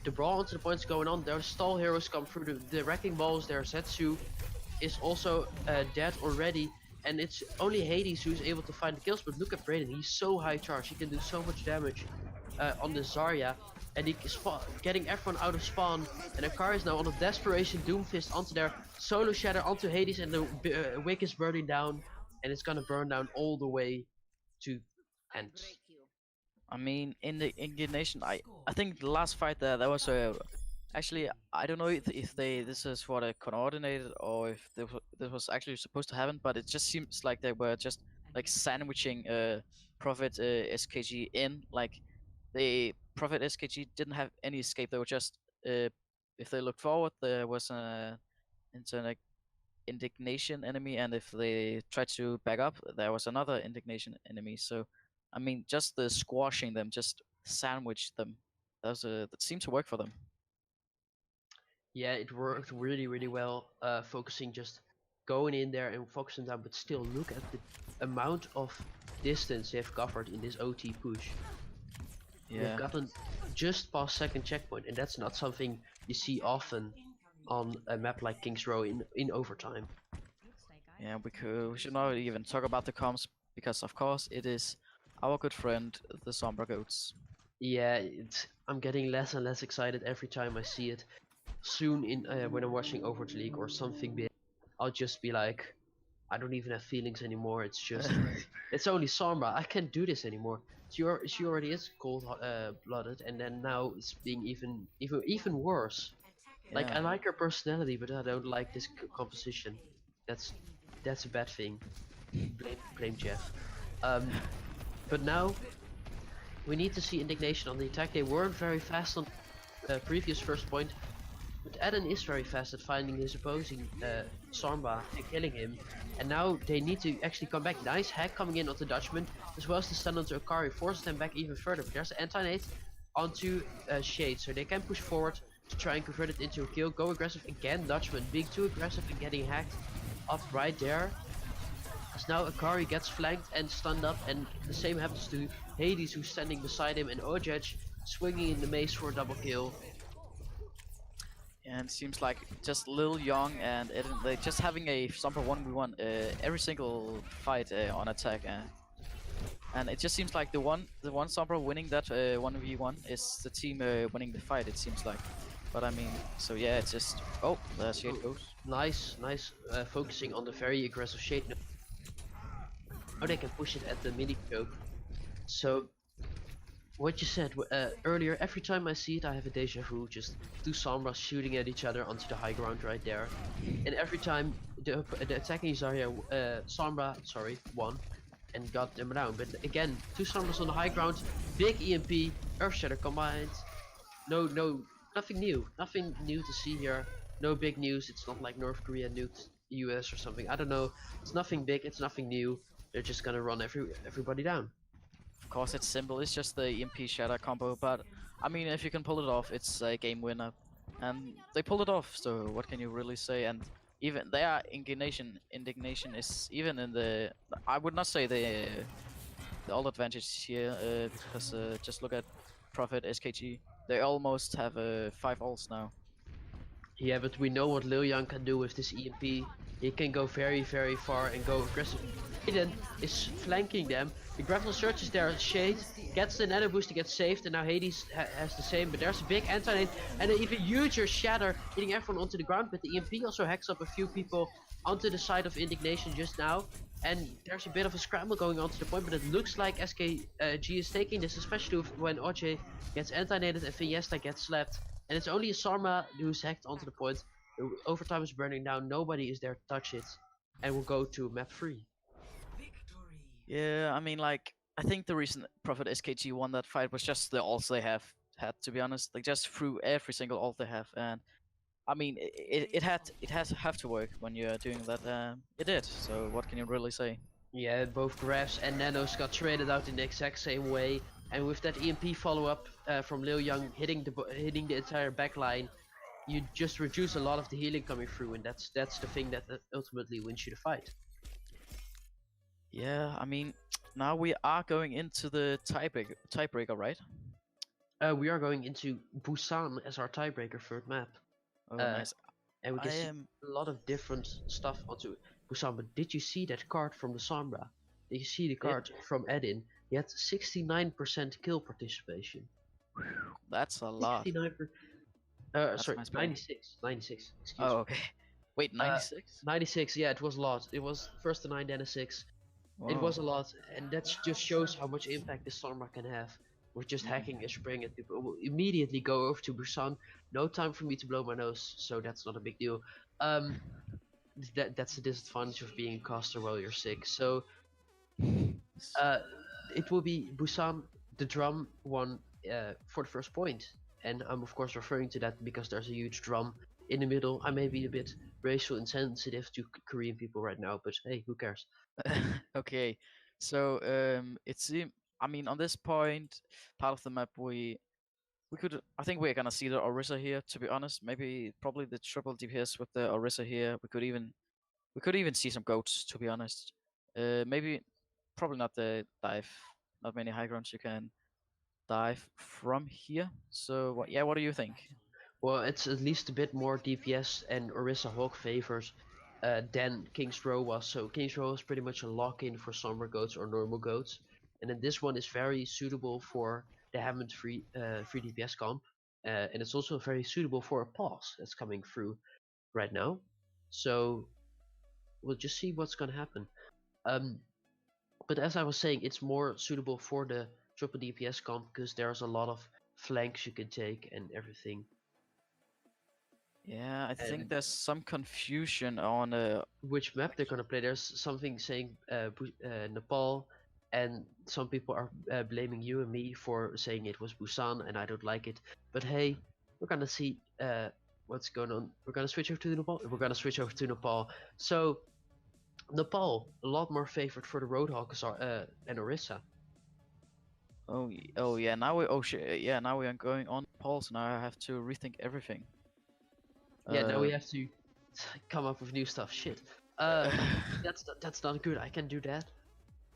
the brawl onto the points going on, their stall heroes come through, the wrecking balls there, Zetsu is also dead already, and it's only Hades who's able to find the kills. But look at Brayden, he's so high charge, he can do so much damage on the Zarya, and he is getting everyone out of spawn. And Akari is now on a desperation Doomfist onto their solo shatter onto Hades, and the wick is burning down, and it's gonna burn down all the way to end. I mean, in the Indignation, I think the last fight there was a. Actually, I don't know if this is what I coordinated or if this was actually supposed to happen, but it just seems like they were just like sandwiching Prophet SKG in. Like the Prophet SKG didn't have any escape. They were just if they looked forward, there was an Indignation enemy, and if they tried to back up, there was another Indignation enemy. So, I mean, just the squashing them, just sandwich them. That seemed to work for them. Yeah, it worked really, really well. Focusing, just going in there and focusing down, but still look at the amount of distance they've covered in this OT push. Yeah. They've gotten just past second checkpoint, and that's not something you see often on a map like King's Row in overtime. Yeah, we should not even talk about the comms, because of course it is our good friend the Sombra Goats. Yeah, I'm getting less and less excited every time I see it. Soon in when I'm watching Overwatch League or something big, I'll just be like, I don't even have feelings anymore. It's just, it's only Sombra. I can't do this anymore. She already is cold blooded, and then now it's being even worse. Like, I like her personality, but I don't like this composition. That's a bad thing. Blame Jeff. But now we need to see Indignation on the attack. They weren't very fast on previous first point, but Eden is very fast at finding his opposing Sombra and killing him. And now they need to actually come back. Nice hack coming in onto Dutchman, as well as the stun onto Akari, forces them back even further. But there's the anti-nade onto Shade, so they can push forward to try and convert it into a kill. Go aggressive again, Dutchman being too aggressive and getting hacked up right there. As now Akari gets flanked and stunned up, and the same happens to Hades, who's standing beside him, and Ojej swinging in the mace for a double kill. And it seems like just Lil Young and Eden, they just having a Sombra 1v1 every single fight on attack. And it just seems like the one Sombra winning that 1v1 is the team winning the fight, it seems like. But I mean, so yeah, it's just... Oh, there Shade goes. Nice focusing on the very aggressive Shade. Now they can push it at the mini choke. So, what you said earlier, every time I see it I have a deja vu, just two Sombras shooting at each other onto the high ground right there. And every time the attacking Zarya, Sombra, won and got them down. But again, two Sombras on the high ground, big EMP, Earth Shatter combined. Nothing new to see here. No big news. It's not like North Korea nuked US or something. I don't know. It's nothing big. It's nothing new. They're just gonna run everybody down. Of course, it's simple. It's just the EMP Shatter combo. But I mean, if you can pull it off, it's a game winner. And they pulled it off. So what can you really say? And even their Indignation is even in the... I would not say the ult advantage here, because just look at Prophet SKG. They almost have 5 ults now. Yeah, but we know what Lil Young can do with this EMP. He can go very, very far and go aggressive. Aiden is flanking them. The grapple searches there, Shade gets the nano boost to get saved, and now Hades has the same, but there's a big anti-nade and an even huger shatter hitting everyone onto the ground, but the EMP also hacks up a few people onto the side of Indignation just now, and there's a bit of a scramble going on to the point, but it looks like SKG is taking this, especially when OJ gets anti-naded and Fiesta gets slapped, and it's only Sarma who's hacked onto the point. The overtime is burning down, nobody is there to touch it, and we'll go to map 3. Yeah, I mean, like, I think the reason Prophet SKG won that fight was just the ults they had, to be honest. They just threw every single ult they have, and I mean, it have to work when you're doing that. It did. So what can you really say? Yeah, both Graves and Nanos got traded out in the exact same way, and with that EMP follow-up from Lil Young hitting the entire backline, you just reduce a lot of the healing coming through, and that's the thing that ultimately wins you the fight. Yeah, I mean, now we are going into the tiebreaker, right? We are going into Busan as our tiebreaker third map. Oh, nice. And we can see a lot of different stuff onto Busan. But did you see that card from the Sombra? Did you see the card from Edin? He had 69% kill participation. That's a lot. 69%. Sorry, 96. 96. Excuse me. Oh, okay. Wait, 96? 96, yeah, it was a lot. It was first a 9, then a 6. Whoa. It was a lot, and that just shows how much impact this Sombra can have. With just hacking a spring and people will immediately go over to Busan. No time for me to blow my nose, so that's not a big deal. That's the disadvantage of being a caster while you're sick. So it will be Busan, the drum one for the first point. And I'm of course referring to that because there's a huge drum in the middle. I may be a bit racial insensitive to Korean people right now, but hey, who cares? Okay, so it seems, I mean, on this point, part of the map, we could, I think we're gonna see the Orisa here. To be honest, probably the triple DPS with the Orisa here. We could even see some goats. To be honest, probably not the dive. Not many high grounds you can dive from here. So what? Yeah, what do you think? Well, it's at least a bit more DPS and Orisa Hawk favors than King's Row was. So King's Row is pretty much a lock-in for summer goats or normal goats, and then this one is very suitable for the Hammond free DPS comp, and it's also very suitable for a pause that's coming through right now. So we'll just see what's gonna happen. But as I was saying, it's more suitable for the triple DPS comp because there's a lot of flanks you can take and everything. Yeah, I think there's some confusion on which map they're gonna play. There's something saying Nepal, and some people are blaming you and me for saying it was Busan, and I don't like it. But hey, we're gonna see what's going on. We're gonna switch over to Nepal. We're gonna switch over to Nepal. So Nepal, a lot more favored for the Roadhawkers than Orisa. Oh yeah, now now we are going on Nepal, so now I have to rethink everything. Yeah, now we have to come up with new stuff. Shit. That's not good. I can do that.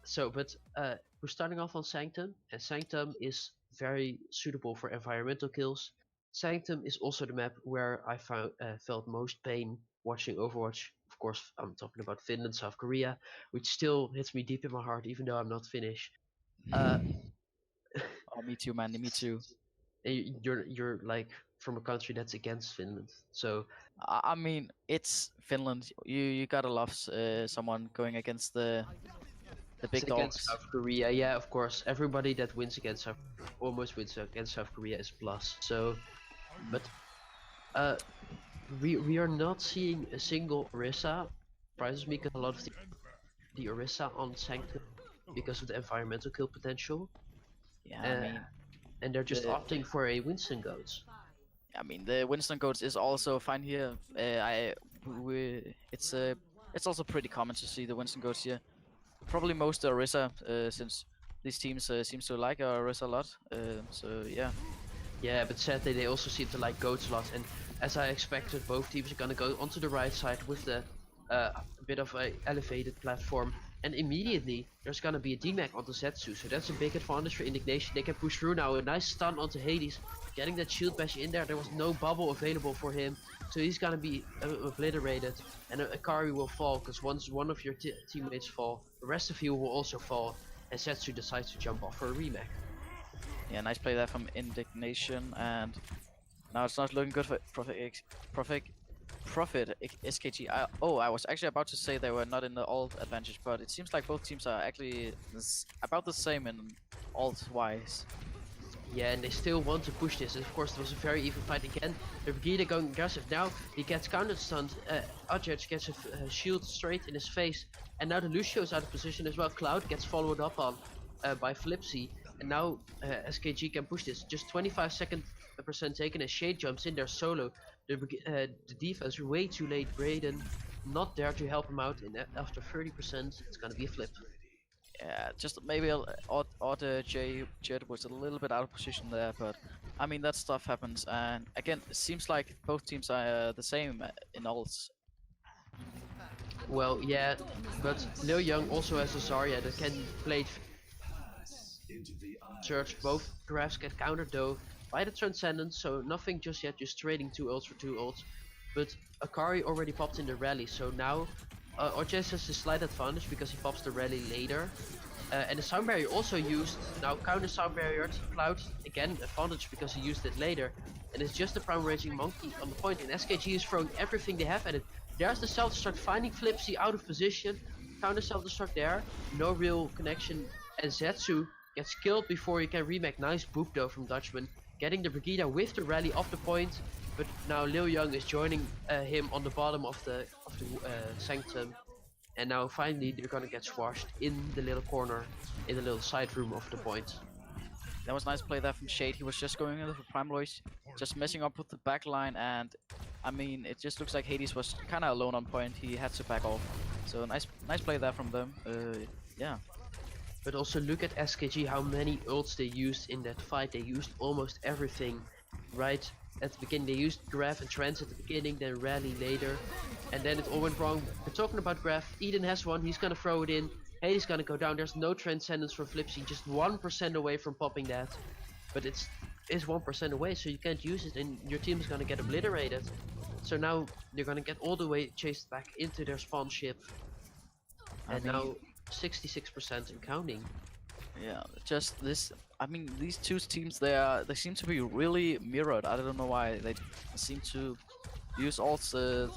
So, but we're starting off on Sanctum, and Sanctum is very suitable for environmental kills. Sanctum is also the map where I felt most pain watching Overwatch. Of course, I'm talking about Finland, South Korea, which still hits me deep in my heart, even though I'm not Finnish. Oh, me too, man. Me too. You're like from a country that's against Finland, so I mean, it's Finland. You gotta love someone going against the big dogs. South Korea, yeah, of course. Everybody that wins against almost wins against South Korea is plus. So, but we are not seeing a single Orisa. Surprises me because a lot of the Orisa on Sanctum because of the environmental kill potential. Yeah, I mean, and they're just opting for a Winston Goats. I mean, the Winston Goats is also fine here. It's also pretty common to see the Winston Goats here. Probably most Orisa, since these teams seems to like Orisa a lot. So yeah. Yeah, but sadly they also seem to like Goats a lot, and as I expected, both teams are gonna go onto the right side with the bit of a elevated platform. And immediately there's gonna be a DMAC onto Zetsu, so that's a big advantage for Indignation. They can push through now, a nice stun onto Hades, getting that shield bash in there. There was no bubble available for him, so he's gonna be obliterated. And Akari will fall, because once one of your teammates fall, the rest of you will also fall, and Zetsu decides to jump off for a remake. Yeah, nice play there from Indignation, and now it's not looking good for Profit SKG. I was actually about to say they were not in the ult advantage, but it seems like both teams are actually about the same in ult wise. Yeah, and they still want to push this. And of course, it was a very even fight again. The Brigida going aggressive now. He gets counter stunned. Ajaj gets a shield straight in his face. And now the Lucio is out of position as well. Cloud gets followed up on by Flipsy. And now SKG can push this. Just 25% taken as Shade jumps in there solo. The defense way too late. Brayden not there to help him out. And after 30%, it's gonna be a flip. Yeah, just maybe Jet was a little bit out of position there, but I mean that stuff happens. And again, it seems like both teams are the same in ults. Well, yeah, but Lil Young also has a Zarya that can play Surge. Both graphs get countered though by the Transcendence, so nothing just yet, just trading 2 ults for 2 ults. But Akari already popped in the rally, so now Orches has a slight advantage because he pops the rally later. And the sound barrier also used, now counter sound barrier to Cloud, again advantage because he used it later. And it's just the Prime Raging Monkey on the point, and SKG is throwing everything they have at it. There's the self-destruct, finding Flipsy out of position, counter self-destruct there, no real connection, and Zetsu gets killed before he can remake. Nice boop though from Dutchman, getting the Brigida with the rally off the point, but now Lil Young is joining him on the bottom of the Sanctum. And now finally they're gonna get squashed in the little corner, in the little side room of the point. That was a nice play there from Shade. He was just going in for Prime Lois, just messing up with the back line, and I mean it just looks like Hades was kinda alone on point. He had to back off. So nice play there from them. Yeah. But also look at SKG, how many ults they used in that fight. They used almost everything right at the beginning. They used Graph and Trance at the beginning, then Rally later, and then it all went wrong. We're talking about Graph. Eden has one, he's gonna throw it in. Hades gonna go down. There's no Transcendence for Flipsy, just 1% away from popping that. But it's 1% away, so you can't use it, and your team is gonna get obliterated. So now they're gonna get all the way chased back into their spawn ship. And now 66% and counting. Yeah, just this. I mean, these two teams, they seem to be really mirrored. I don't know why they seem to use ults the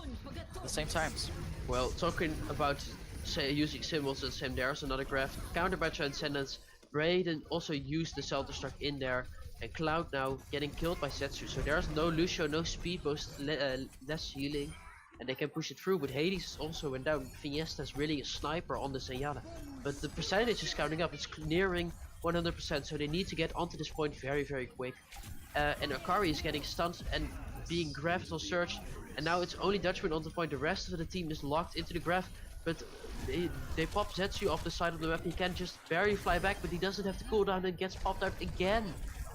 same times. Well, talking about using symbols at the same, there's another graph. Counter by Transcendence. Brayden also used the self-destruct in there. And Cloud now getting killed by Setsu. So there's no Lucio, no speed boost, less healing. And they can push it through, but Hades also went down. Fiesta is really a sniper on the Zenyatta. But the percentage is counting up, it's nearing 100%, so they need to get onto this point very, very quick. And Akari is getting stunned and being grabbed or searched. And now it's only Dutchman on the point, the rest of the team is locked into the graph. But they pop Zetsu off the side of the map, he can just barely fly back, but he doesn't have the cooldown and gets popped out again.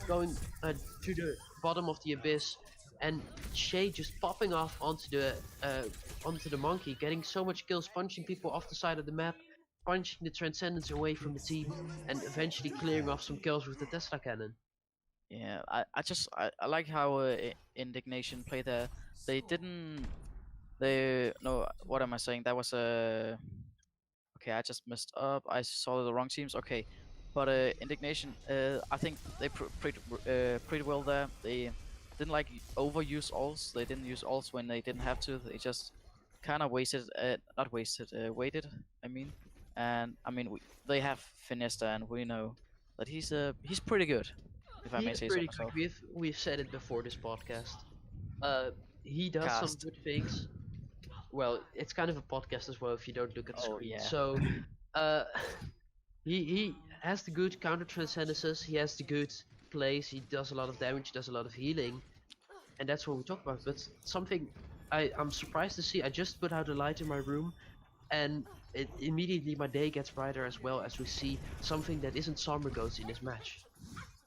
Going to the bottom of the abyss. And Shay just popping off onto the monkey, getting so much kills, punching people off the side of the map, punching the Transcendence away from the team, and eventually clearing off some kills with the Tesla cannon. Yeah, I like how Indignation played there. No, what am I saying? That was a okay. I just messed up. I saw the wrong teams. Okay, but Indignation. I think they pretty well there. They didn't like overuse ults. They didn't use ults when they didn't have to. They just kind of waited. Waited. I mean, and I mean they have Finesta, and we know that he's pretty good. If I may say so myself. We've said it before this podcast. He does some good things. Well, it's kind of a podcast as well if you don't look at the screen. Yeah. So, he has the good counter transcendences. He has the good plays. He does a lot of damage. He does a lot of healing, and that's what we talk about. But something I'm surprised to see. I just put out a light in my room, and immediately my day gets brighter as well as we see something that isn't Summer Goats in this match.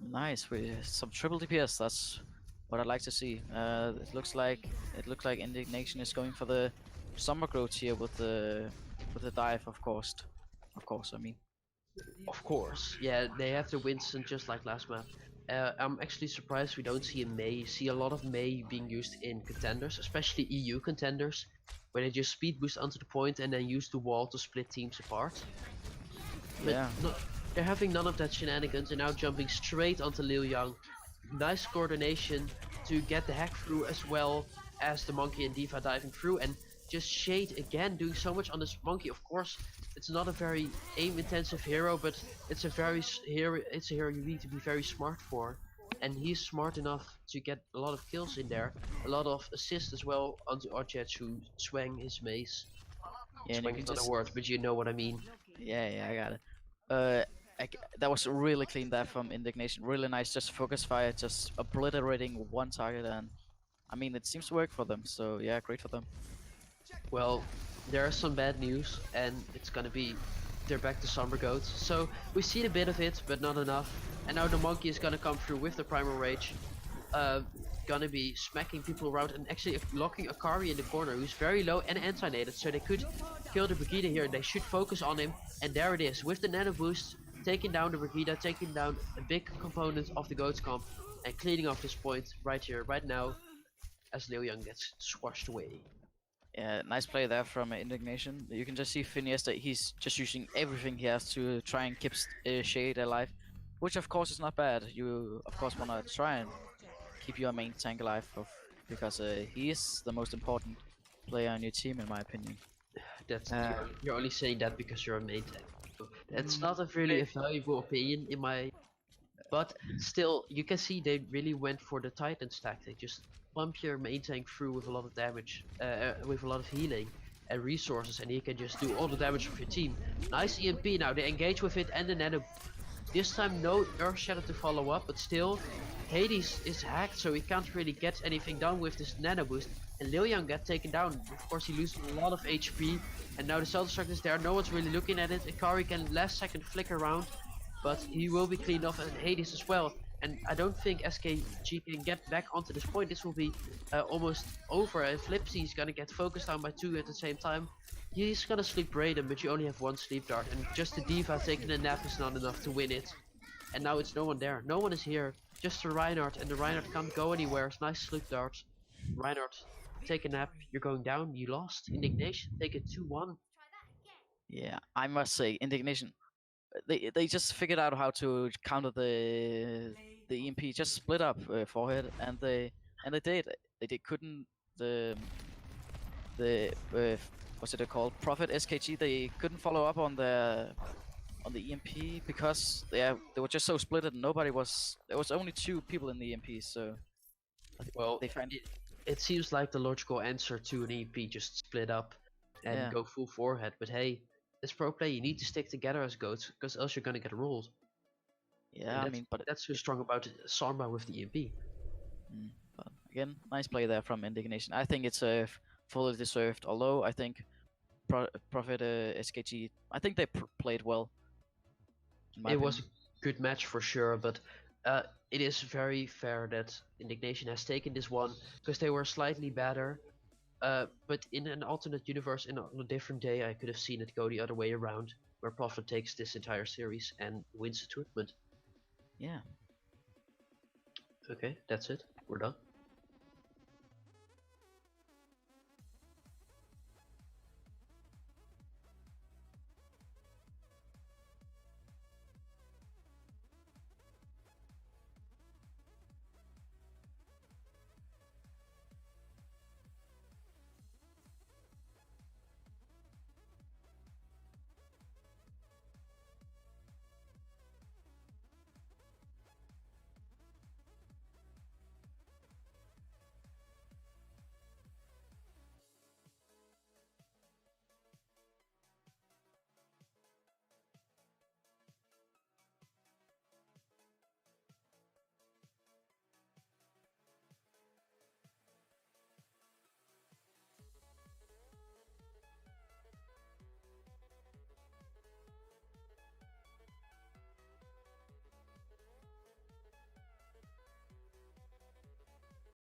Nice, with some triple DPS. That's what I'd like to see. It looks like Indignation is going for the Summer Growth here with the dive, of course. of course. I mean, Of course, yeah, they have the Winston just like last map. I'm actually surprised we don't see a Mei. You see a lot of Mei being used in contenders, especially EU contenders, where they just speed boost onto the point and then use the wall to split teams apart. But yeah, no, they're having none of that shenanigans and now jumping straight onto Liu Yang. Nice coordination to get the hack through as well as the monkey and Diva diving through, and just Shade again doing so much on this monkey. Of course, it's not a very aim intensive hero, but it's a it's a hero you need to be very smart for. And he's smart enough to get a lot of kills in there, a lot of assists as well onto Archets who swang his mace. yeah, and you Swang can is not a just, word, but you know what I mean. yeah, I got it. Uh, that was really clean there from Indignation. Really nice, just focus fire, just obliterating one target, and I mean it seems to work for them. So yeah, great for them. Well, there is some bad news, and it's gonna be they're back to Somber Goats. So we've seen a bit of it, but not enough. And now the monkey is gonna come through with the Primal Rage. Uh, gonna be smacking people around and actually locking Akari in the corner, who's very low and anti-nated, so they could kill the Brigida here. They should focus on him, and there it is, with the nano boost, taking down the Brigida, taking down a big component of the Goats comp, and cleaning off this point right here, right now, as Liu Yang gets squashed away. Yeah, nice play there from Indignation. You can just see Phineas that he's just using everything he has to try and keep Shade alive, which of course is not bad. You of course wanna try and keep your main tank alive, because he is the most important player on your team, in my opinion. That's Uh, you're only saying that because you're a main tank. So that's mm, not a really a valuable opinion in my. But still, you can see they really went for the Titans tactic. Just pump your main tank through with a lot of damage, with a lot of healing and resources, and he can just do all the damage of your team. Nice EMP now. They engage with it and the nano. This time no Earth Shadow to follow up, but still Hades is hacked, so he can't really get anything done with this nano boost. And Liu Yang got taken down. Of course, he loses a lot of HP, and now the Cell Destruct is there. No one's really looking at it. Ikari can last second flick around, but he will be cleaned off, and Hades as well. And I don't think SKG can get back onto this point. This will be almost over. And Flipsy is gonna get focused on by two at the same time. He's gonna sleep Raiden, but you only have one sleep dart, and just the Diva taking a nap is not enough to win it. And now it's no one there. No one is here. Just the Reinhardt, and the Reinhardt can't go anywhere. It's nice sleep darts. Reinhardt, take a nap. You're going down. You lost. Indignation, take it 2-1. yeah, I must say, Indignation. They just figured out how to counter the EMP. Just split up forehead, and they did. They couldn't the what's it called? Prophet SKG. They couldn't follow up on the EMP because they were just so split and nobody was. There was only two people in the EMP, so Well, they find it seems like the logical answer to an EP, just split up and yeah. go full forehead. But hey, as pro play, you need to stick together as goats, because else you're gonna get rolled. Yeah, And I mean, but that's what's strong about Samba with the EMP. mm, but again, nice play there from Indignation. I think it's fully deserved. Although I think Prophet SKG, I think they played well. In my It was a opinion. good match for sure, but it is very fair that Indignation has taken this one because they were slightly better. But in an alternate universe, on a different day, I could have seen it go the other way around, where Prophet takes this entire series and wins the tournament. Yeah. Okay, that's it. We're done.